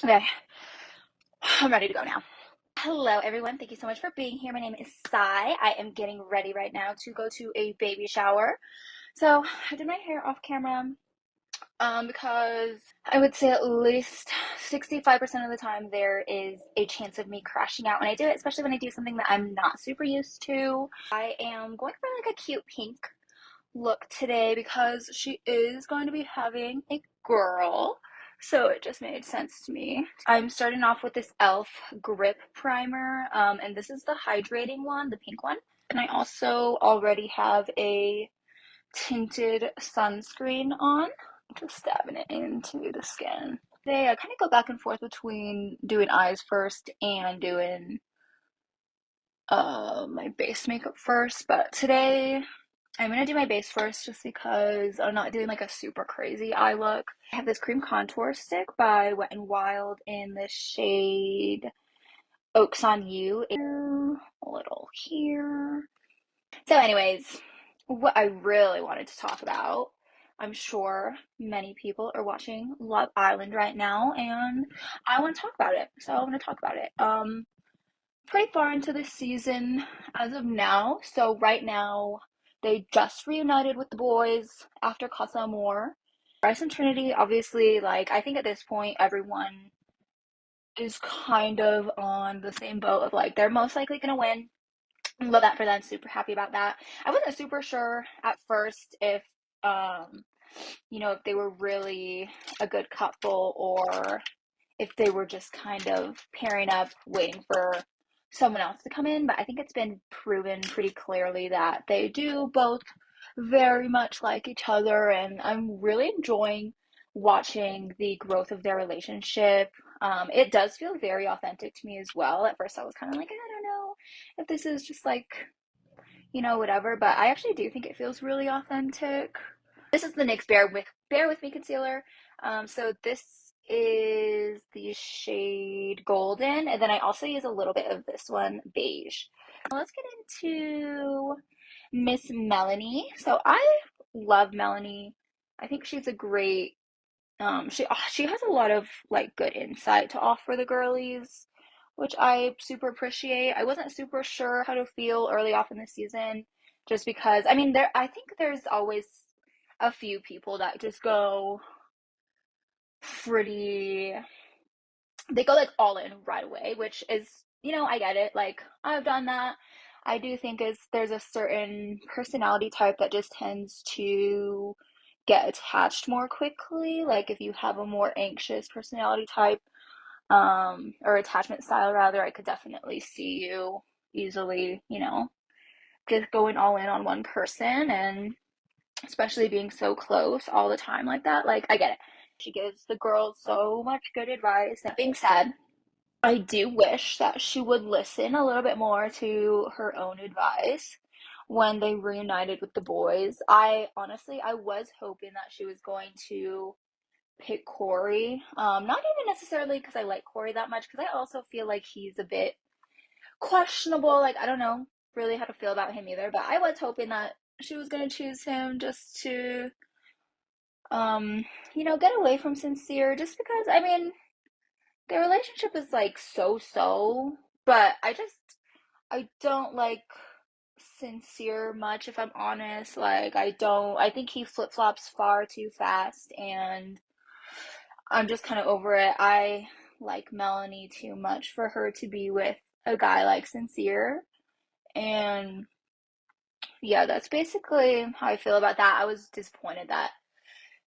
Okay, I'm ready to go now. Hello, everyone. Thank you so much for being here. My name is Sai. I am getting ready right now to go to a baby shower. So I did my hair off camera because I would say at least 65% of the time there is a chance of me crashing out when I do it, especially when I do something that I'm not super used to. I am going for like a cute pink look today because she is going to be having a girl. So it just made sense to me. I'm starting off with this e.l.f. grip primer, and this is the hydrating one, the pink one. And I also already have a tinted sunscreen on, just dabbing it into the skin. Today I kind of go back and forth between doing eyes first and doing my base makeup first, but today I'm gonna do my base first just because I'm not doing like a super crazy eye look. I have this cream contour stick by Wet n Wild in the shade Oaks on You. A little here. So anyways, what I really wanted to talk about, I'm sure many people are watching Love Island right now and I want to talk about it. So I'm gonna talk about it. Pretty far into the season as of now. So right now, they just reunited with the boys after Casa Amor. Bryce and Trinity, obviously, like, I think at this point, everyone is kind of on the same boat of, like, they're most likely going to win. Love that for them. Super happy about that. I wasn't super sure at first if, if they were really a good couple or if they were just kind of pairing up, waiting for someone else to come in. But I think it's been proven pretty clearly that they do both very much like each other, and I'm really enjoying watching the growth of their relationship. It does feel very authentic to me as well. At first, I was kind of like, I don't know if this is just like, whatever, but I actually do think it feels really authentic. This is the NYX Bear With Me concealer. So this is the shade Golden, and then I also use a little bit of this one, Beige. Now let's get into Miss Melanie. So I love Melanie. I think she's a great she has a lot of like good insight to offer the girlies, which I super appreciate. I wasn't super sure how to feel early off in the season, just because I think there's always a few people that just go pretty they go like all in right away, which is, I get it. Like I've done that. I do think is there's a certain personality type that just tends to get attached more quickly. Like if you have a more anxious personality type, or attachment style rather, I could definitely see you easily, just going all in on one person, and especially being so close all the time like that. Like I get it. She gives the girls so much good advice. That being said, I do wish that she would listen a little bit more to her own advice when they reunited with the boys. I was hoping that she was going to pick Corey. Not even necessarily because I like Corey that much, because I also feel like he's a bit questionable. Like, I don't know really how to feel about him either, but I was hoping that she was going to choose him just to, get away from Sincere, just because, their relationship is like so, but I don't like Sincere much, if I'm honest. Like, I think he flip flops far too fast, and I'm just kind of over it. I like Melanie too much for her to be with a guy like Sincere. And yeah, that's basically how I feel about that. I was disappointed that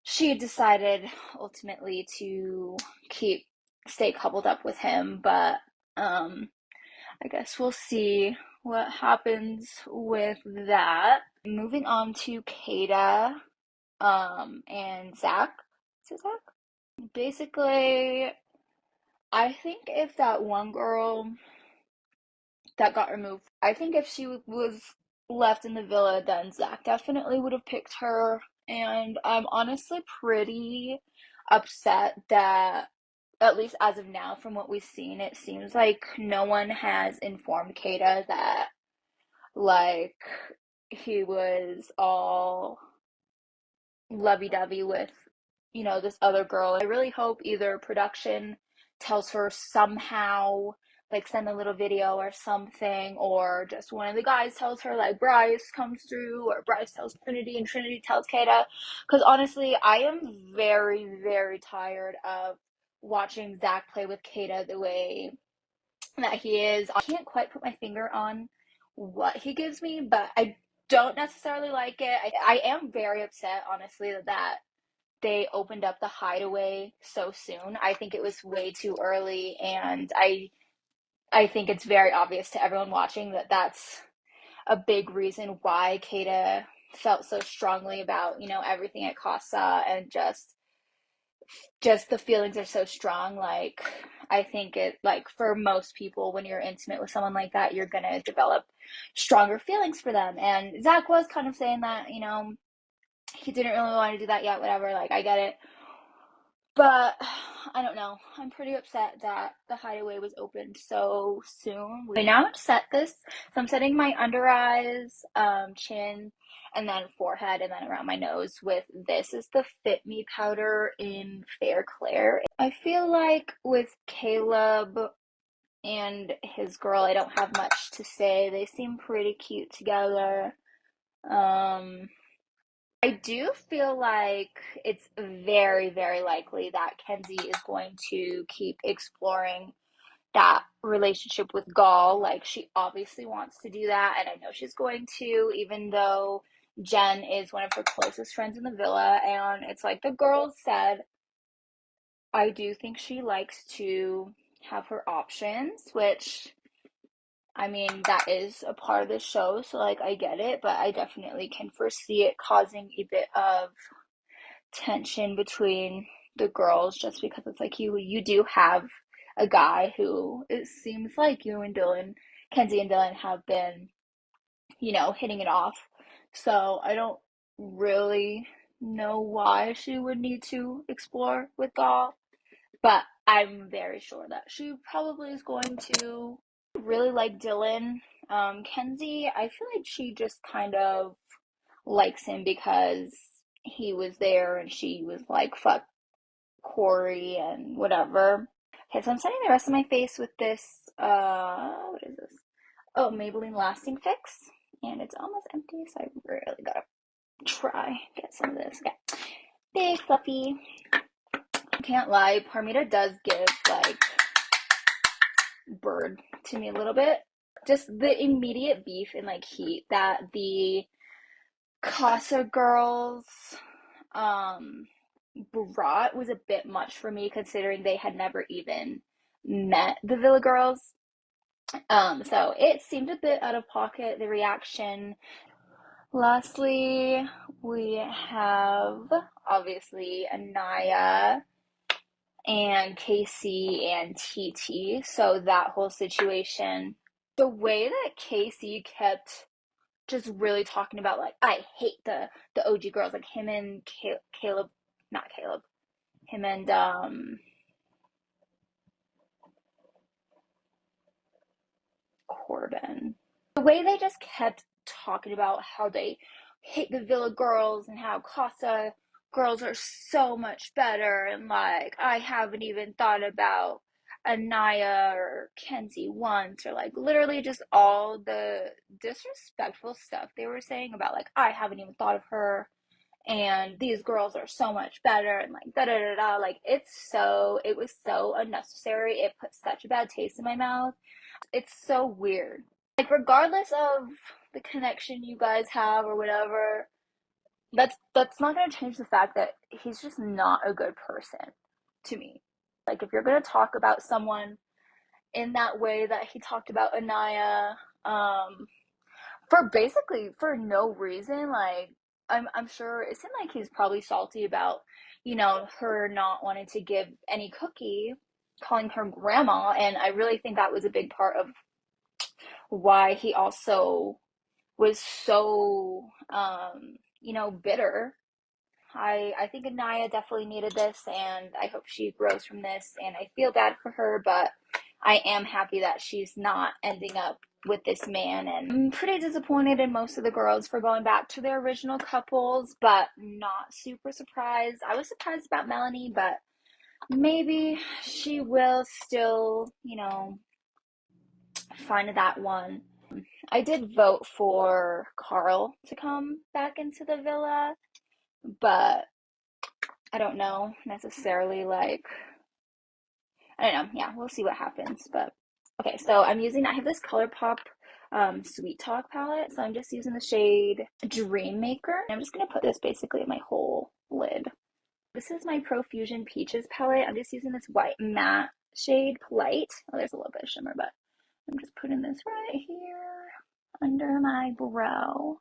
she decided ultimately to stay coupled up with him, but I guess we'll see what happens with that. Moving on to Kada, and Zach. Is it Zach? Basically, I think if that one girl that got removed, I think if she was left in the villa, then Zach definitely would have picked her. And I'm honestly pretty upset that, at least as of now, from what we've seen, it seems like no one has informed Kada that, like, he was all lovey dovey with, this other girl. I really hope either production tells her somehow, like send a little video or something, or just one of the guys tells her, like Bryce comes through, or Bryce tells Trinity and Trinity tells Kata. Because honestly, I am very, very tired of watching Zach play with Kata the way that he is. I can't quite put my finger on what he gives me, but I don't necessarily like it. I am very upset, honestly, that they opened up the hideaway so soon. I think it was way too early, and I think it's very obvious to everyone watching that that's a big reason why Kata felt so strongly about, everything at Casa, and just the feelings are so strong. Like, I think it, like, for most people, when you're intimate with someone like that, you're gonna develop stronger feelings for them. And Zach was kind of saying that, he didn't really want to do that yet, whatever, like, I get it. But I don't know. I'm pretty upset that the hideaway was opened so soon. I now have set this, so I'm setting my under eyes, chin, and then forehead, and then around my nose with this is the Fit Me powder in Fair Claire. I feel like with Caleb and his girl, I don't have much to say. They seem pretty cute together. I do feel like it's very, very likely that Kenzie is going to keep exploring that relationship with Gaul. Like, she obviously wants to do that, and I know she's going to, even though Jen is one of her closest friends in the villa. And it's like the girls said, I do think she likes to have her options, which, I mean, that is a part of the show, so like I get it, but I definitely can foresee it causing a bit of tension between the girls, just because it's like you do have a guy who, it seems like you and Dylan, Kenzie and Dylan, have been, hitting it off. So I don't really know why she would need to explore with Gaul, but I'm very sure that she probably is going to. Really like Dylan. Kenzie, I feel like she just kind of likes him because he was there and she was like, fuck Corey and whatever. Okay, so I'm setting the rest of my face with this, what is this? Oh, Maybelline Lasting Fix. And it's almost empty, so I really gotta try get some of this. Okay. Big fluffy. Can't lie, Parmita does give like bird to me a little bit. Just the immediate beef and like heat that the Casa girls um brought was a bit much for me, considering they had never even met the Villa girls. So it seemed a bit out of pocket, the reaction. Lastly, we have obviously Anaya and Casey and TT. So that whole situation, the way that Casey kept just really talking about, like, I hate the OG girls, like him and Caleb, not Caleb, him and Corbin. The way they just kept talking about how they hate the Villa girls and how Casa girls are so much better, and like, I haven't even thought about Anaya or Kenzie once, or like literally just all the disrespectful stuff they were saying about, like, I haven't even thought of her, and these girls are so much better, and like da da da da. Like, it was so unnecessary. It put such a bad taste in my mouth. It's so weird. Like, regardless of the connection you guys have or whatever, that's not gonna change the fact that he's just not a good person to me. Like, if you're gonna talk about someone in that way that he talked about Anaya, for no reason, like, I'm sure it seemed like he's probably salty about, her not wanting to give any cookie, calling her grandma, and I really think that was a big part of why he also was so bitter. I think Anaya definitely needed this, and I hope she grows from this, and I feel bad for her, but I am happy that she's not ending up with this man. And I'm pretty disappointed in most of the girls for going back to their original couples, but not super surprised. I was surprised about Melanie, but maybe she will still, find that one. I did vote for Carl to come back into the villa, but I don't know necessarily, like, I don't know. Yeah, we'll see what happens. But okay, so I have this ColourPop Sweet Talk palette. So I'm just using the shade Dream Maker. I'm just going to put this basically in my whole lid. This is my Profusion Peaches palette. I'm just using this white matte shade Polite. Oh, there's a little bit of shimmer, but I'm just putting this right here under my brow.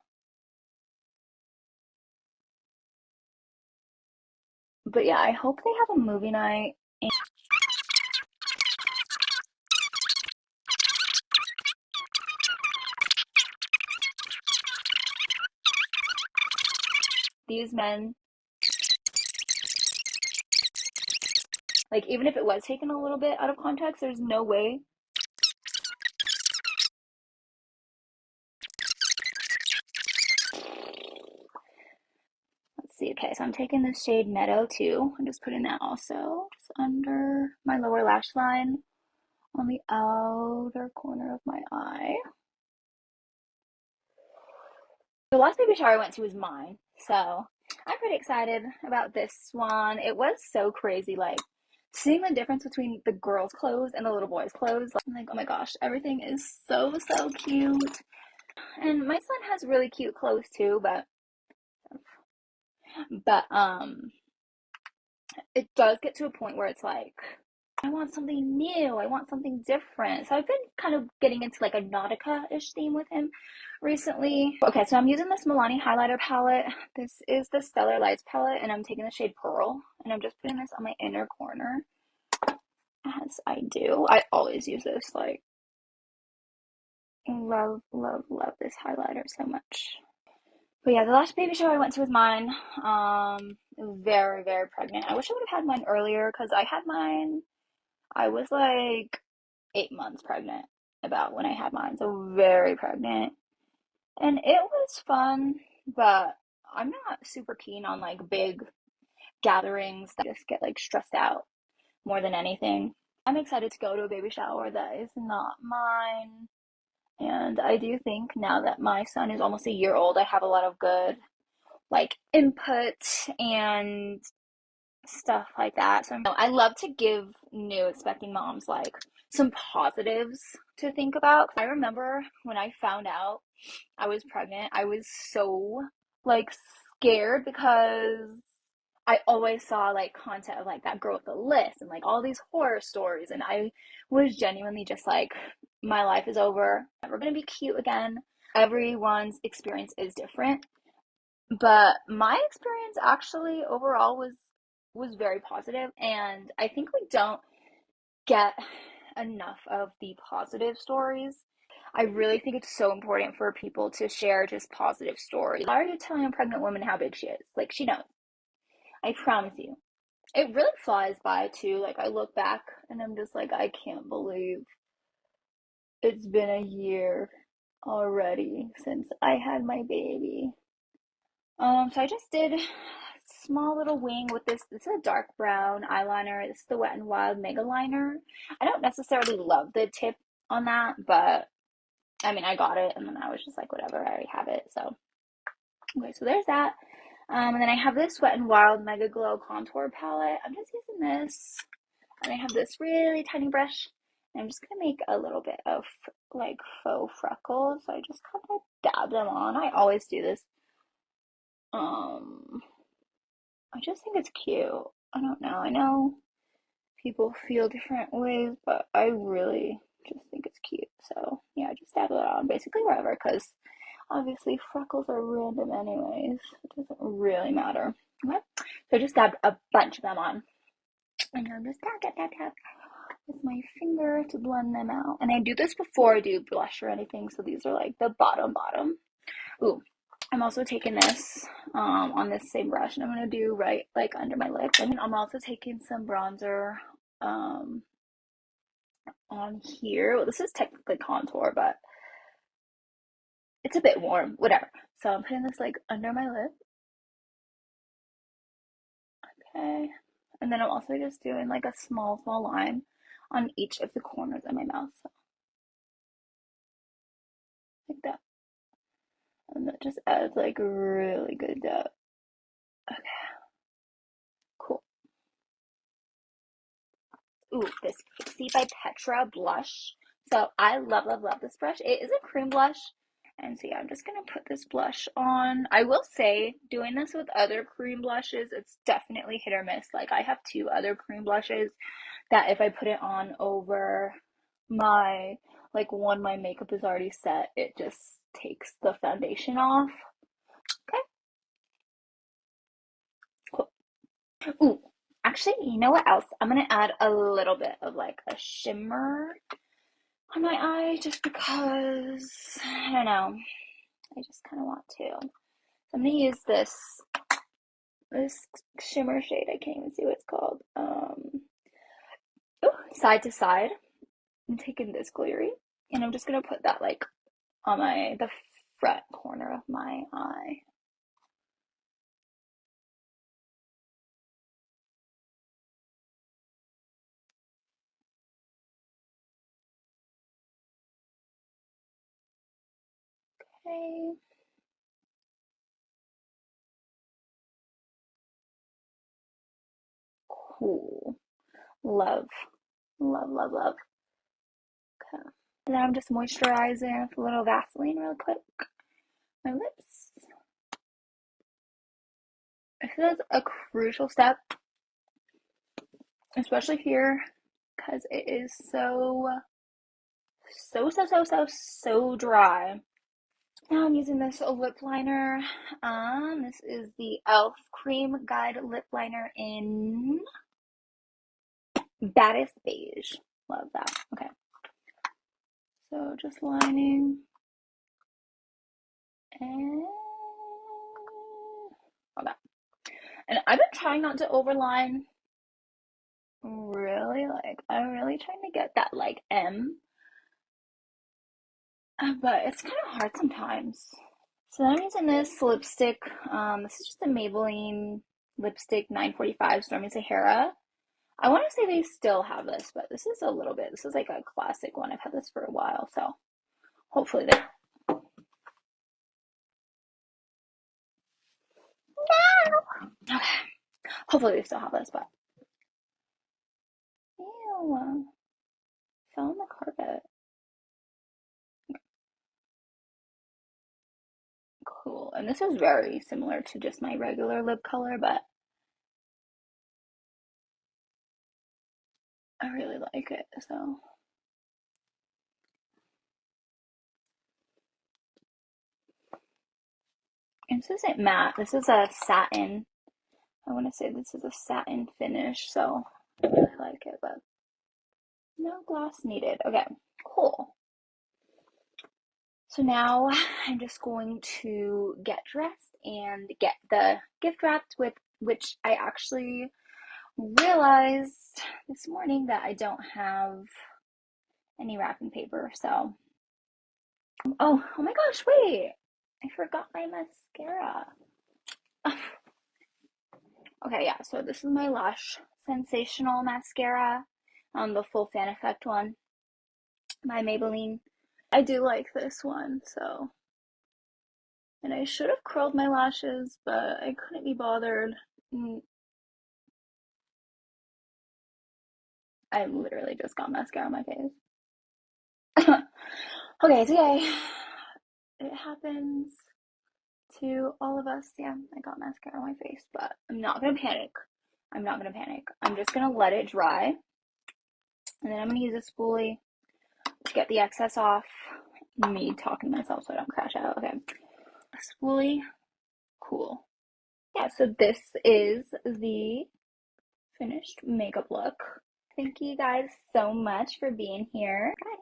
But yeah, I hope they have a movie night. These men, like, even if it was taken a little bit out of context, there's no way. Let's see. Okay, so I'm taking this shade Meadow too. I'm just putting that also just under my lower lash line on the outer corner of my eye. The last baby shower I went to was mine, so I'm pretty excited about this one. It was so crazy, like seeing the difference between the girls' clothes and the little boys' clothes. I'm like, oh my gosh, everything is so cute. And my son has really cute clothes too, but it does get to a point where it's like, I want something new. I want something different. So I've been kind of getting into like a Nautica-ish theme with him recently. Okay, so I'm using this Milani highlighter palette. This is the Stellar Lights palette, and I'm taking the shade Pearl, and I'm just putting this on my inner corner, as I do. I always use this, like, love, love, love this highlighter so much. But yeah, the last baby shower I went to was mine. Very, very pregnant. I wish I would have had mine earlier because I was like 8 months pregnant about when I had mine, so very pregnant. And it was fun, but I'm not super keen on like big gatherings that just get like stressed out more than anything. I'm excited to go to a baby shower that is not mine. And I do think now that my son is almost a year old, I have a lot of good like input and stuff like that. So I love to give new expecting moms like some positives to think about. I remember when I found out I was pregnant, I was so like scared because I always saw like content of like that girl with the list and like all these horror stories, and I was genuinely just like, my life is over. Never gonna be cute again. Everyone's experience is different. But my experience actually overall was very positive, and I think we don't get enough of the positive stories. I really think it's so important for people to share just positive stories. Why are you telling a pregnant woman how big she is? Like, she knows. I promise you. It really flies by too. Like, I look back and I'm just like, I can't believe it's been a year already since I had my baby. So I just did a small little wing with this. This is a dark brown eyeliner. This is the Wet n Wild Mega Liner. I don't necessarily love the tip on that, but I mean, I got it and then I was just like, whatever, I already have it. So, okay, so there's that. And then I have this Wet n Wild Mega Glow Contour Palette. I'm just using this. And I have this really tiny brush. And I'm just going to make a little bit of like faux freckles. So I just kind of dab them on. I always do this. Um, I just think it's cute. I don't know. I know people feel different ways, but I really just think it's cute. So yeah, just dab it on basically wherever, because obviously freckles are random anyways. It doesn't really matter. Okay? So I just dabbed a bunch of them on. And I'm just tap with my finger to blend them out. And I do this before I do blush or anything. So these are like the bottom. Ooh, I'm also taking this on this same brush, and I'm going to do right like under my lip. And I'm also taking some bronzer um, on here. Well, this is technically contour, but it's a bit warm, whatever. So I'm putting this like under my lip. Okay. And then I'm also just doing like a small line on each of the corners of my mouth. So like that. And that just adds like really good depth. Okay, cool. Ooh, this Pixie by Petra blush. So I love this brush. It is a cream blush. And so yeah, I'm just gonna put this blush on. I will say, doing this with other cream blushes, it's definitely hit or miss. Like I have two other cream blushes that if I put it on over my, like one my makeup is already set, it just takes the foundation off. Okay, cool. Ooh, actually, you know what else? I'm gonna add a little bit of like a shimmer on my eye just because, I don't know, I just kind of want to. So I'm gonna use this shimmer shade. I can't even see what it's called. Ooh, side to side. I'm taking this glittery and I'm just gonna put that like on the front corner of my eye. Okay. Cool. Love. Love. Okay. And then I'm just moisturizing with a little Vaseline real quick. My lips. This is a crucial step, especially here, because it is so dry. Now I'm using this lip liner. This is the e.l.f. Cream Guide Lip Liner in Baddest Beige. Love that. Okay. So just lining and all that. And I've been trying not to overline. Really, like I'm really trying to get that like M, but it's kind of hard sometimes. So then I'm using this lipstick. This is just a Maybelline lipstick 945 Stormy Sahara. I want to say they still have this, but this is a little bit. This is like a classic one. I've had this for a while, so hopefully they. Okay. Hopefully they still have this, but ew, fell on the carpet. Cool. And this is very similar to just my regular lip color, but I really like it. So, and this isn't matte. This is a satin. I want to say this is a satin finish, so I really like it, but no gloss needed. Okay, cool. So now I'm just going to get dressed and get the gift wrapped with which I actually realized this morning that I don't have any wrapping paper. So, oh my gosh, wait. I forgot my mascara. Okay, yeah, so this is my Lush Sensational Mascara, the full fan effect one, by Maybelline. I do like this one, so. And I should have curled my lashes, but I couldn't be bothered. I literally just got mascara on my face. Okay, so yay. It happens to all of us. Yeah, I got mascara on my face, but I'm not gonna panic. I'm not gonna panic. I'm just gonna let it dry. And then I'm gonna use a spoolie to get the excess off. Me talking to myself so I don't crash out. Okay. A spoolie. Cool. Yeah, so this is the finished makeup look. Thank you guys so much for being here. Bye.